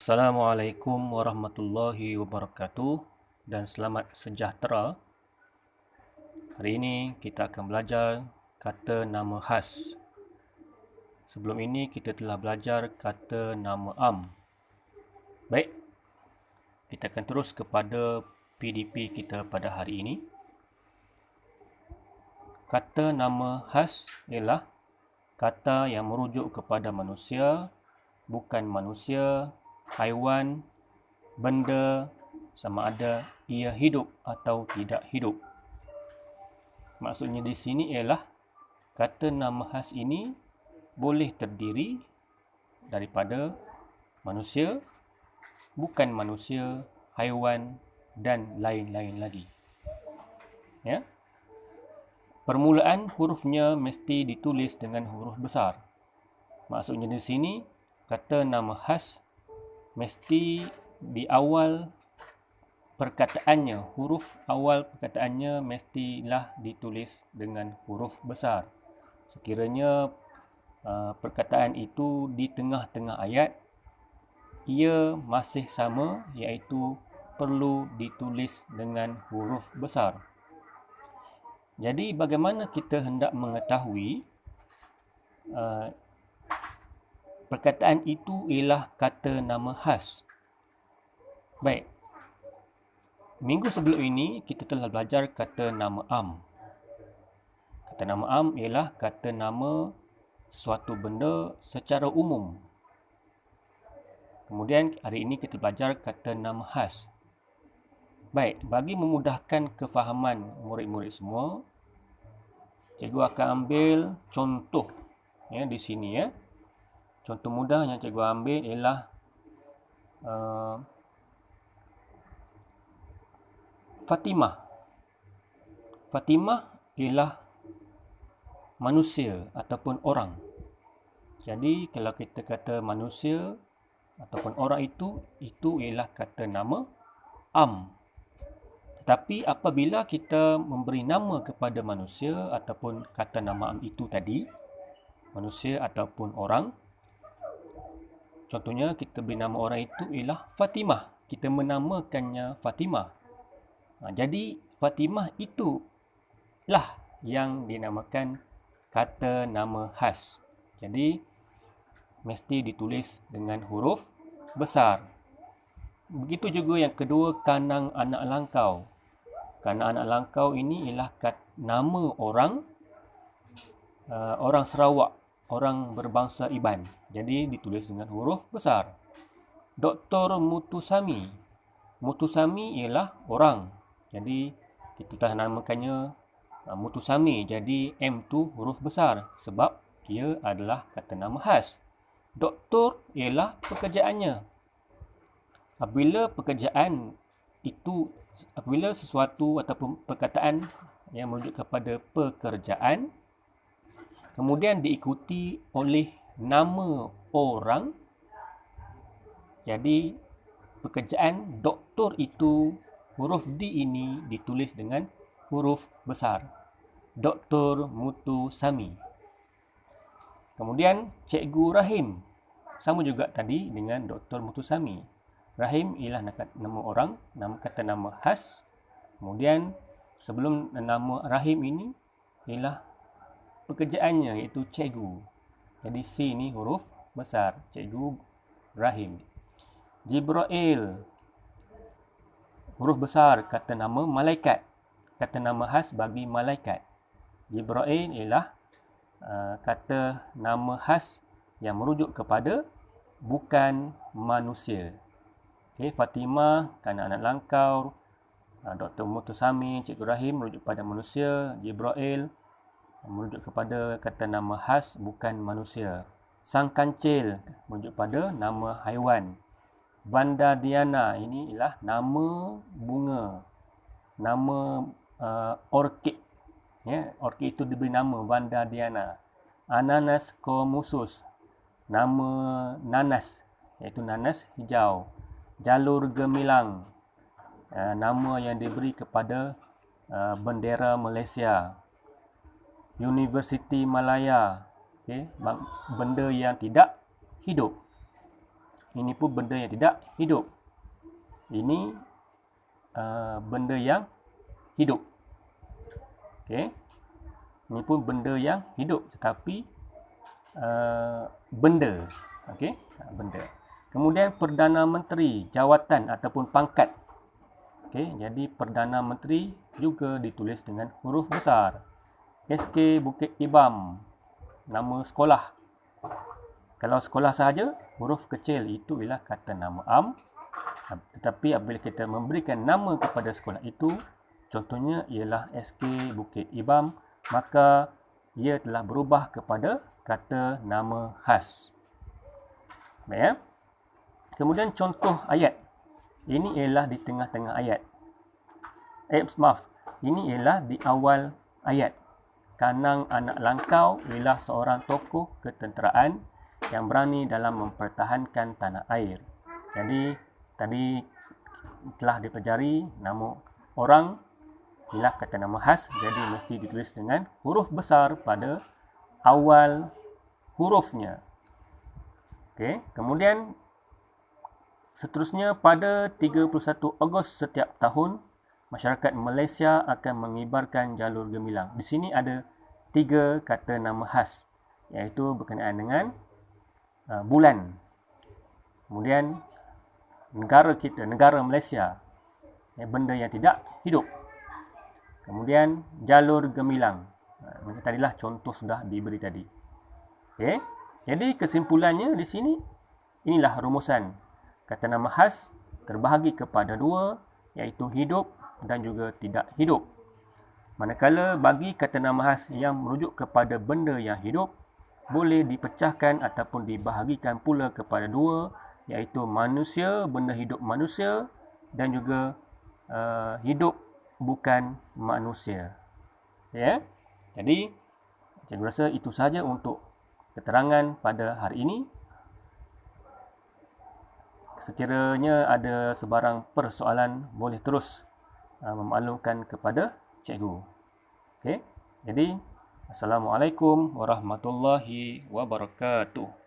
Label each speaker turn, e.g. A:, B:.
A: Assalamualaikum warahmatullahi wabarakatuh dan selamat sejahtera. Hari ini kita akan belajar kata nama khas. Sebelum ini kita telah belajar kata nama am. Baik, kita akan terus kepada PDP kita pada hari ini. Kata nama khas ialah kata yang merujuk kepada manusia, bukan manusia, haiwan, benda, sama ada ia hidup atau tidak hidup. Maksudnya di sini ialah kata nama khas ini boleh terdiri daripada manusia, bukan manusia, haiwan dan lain-lain lagi. Ya. Permulaan hurufnya mesti ditulis dengan huruf besar. Maksudnya di sini kata nama khas mesti di awal perkataannya, huruf awal perkataannya mestilah ditulis dengan huruf besar. Sekiranya perkataan itu di tengah-tengah ayat, ia masih sama, iaitu perlu ditulis dengan huruf besar. Jadi bagaimana kita hendak mengetahui perkataan itu ialah kata nama khas? Baik, minggu sebelum ini kita telah belajar kata nama am. Kata nama am ialah kata nama sesuatu benda secara umum. Kemudian hari ini kita belajar kata nama khas. Baik, bagi memudahkan kefahaman murid-murid semua, cikgu akan ambil contoh ya di sini ya. Contoh mudah yang cikgu ambil ialah Fatimah. Fatimah ialah manusia ataupun orang. Jadi kalau kita kata manusia ataupun orang itu ialah kata nama am. Tetapi apabila kita memberi nama kepada manusia ataupun kata nama am itu tadi, manusia ataupun orang, contohnya kita beri nama orang itu ialah Fatimah. Kita menamakannya Fatimah. Jadi Fatimah itulah yang dinamakan kata nama khas. Jadi mesti ditulis dengan huruf besar. Begitu juga yang kedua, Kanang Anak Langkau. Kanang Anak Langkau ini ialah nama orang Sarawak, orang berbangsa Iban. Jadi ditulis dengan huruf besar. Dr. Mutusami. Mutusami ialah orang. Jadi kita telah namakannya Mutusami. Jadi M tu huruf besar sebab ia adalah kata nama khas. Doktor ialah pekerjaannya. Apabila sesuatu ataupun perkataan yang merujuk kepada pekerjaan kemudian diikuti oleh nama orang, jadi pekerjaan doktor itu huruf D ini ditulis dengan huruf besar. Dr. Mutusami. Kemudian Cikgu Rahim. Sama juga tadi dengan Dr. Mutusami. Rahim ialah nama orang, kata nama khas. Kemudian sebelum nama Rahim ini ialah pekerjaannya iaitu cikgu. Jadi C ini huruf besar. Cikgu Rahim. Jibril. Huruf besar kata nama malaikat. Kata nama khas bagi malaikat. Jibril ialah kata nama khas yang merujuk kepada bukan manusia. Okay, Fatimah, Kanang Anak Langkau, Dr. Mutusami, Cikgu Rahim merujuk pada manusia. Jibril merujuk kepada kata nama khas bukan manusia. Sang Kancil merujuk pada nama haiwan. Vanda Diana ini ialah nama bunga, nama orkid. Ya, orkid itu diberi nama Vanda Diana. Ananas Komusus, nama nanas, iaitu nanas hijau. Jalur Gemilang, nama yang diberi kepada bendera Malaysia. Universiti Malaya, benda yang tidak hidup. ini pun benda yang tidak hidup. Ini benda yang hidup. Okey. Ini pun benda yang hidup tetapi benda. Okey, benda. Kemudian Perdana Menteri, jawatan ataupun pangkat. Okey, jadi Perdana Menteri juga ditulis dengan huruf besar. SK Bukit Ibam, nama sekolah. Kalau sekolah sahaja, huruf kecil itu ialah kata nama am. Tetapi apabila kita memberikan nama kepada sekolah itu, contohnya ialah SK Bukit Ibam, maka ia telah berubah kepada kata nama khas. Baik, ya? Kemudian contoh ayat. Ini ialah di tengah-tengah ayat. Maaf, ini ialah di awal ayat. Kanang anak langkau ialah seorang tokoh ketenteraan yang berani dalam mempertahankan tanah air. Jadi, tadi telah dipelajari nama orang ialah kata nama khas, jadi mesti ditulis dengan huruf besar pada awal hurufnya. Okey, kemudian seterusnya pada 31 Ogos setiap tahun, masyarakat Malaysia akan mengibarkan jalur gemilang. Di sini ada 3 kata nama khas, iaitu berkenaan dengan bulan. Kemudian negara kita, negara Malaysia, benda yang tidak hidup. Kemudian jalur gemilang. Tadilah contoh sudah diberi tadi. Okey. Jadi kesimpulannya di sini, inilah rumusan. Kata nama khas terbahagi kepada 2, iaitu hidup dan juga tidak hidup. Manakala bagi kata nama khas yang merujuk kepada benda yang hidup, boleh dipecahkan ataupun dibahagikan pula kepada 2, iaitu manusia, benda hidup manusia, dan juga hidup bukan manusia. Ya. Jadi cikgu rasa itu sahaja untuk keterangan pada hari ini. Sekiranya ada sebarang persoalan, boleh terus memaklumkan kepada cikgu. Okey. Jadi Assalamualaikum warahmatullahi wabarakatuh.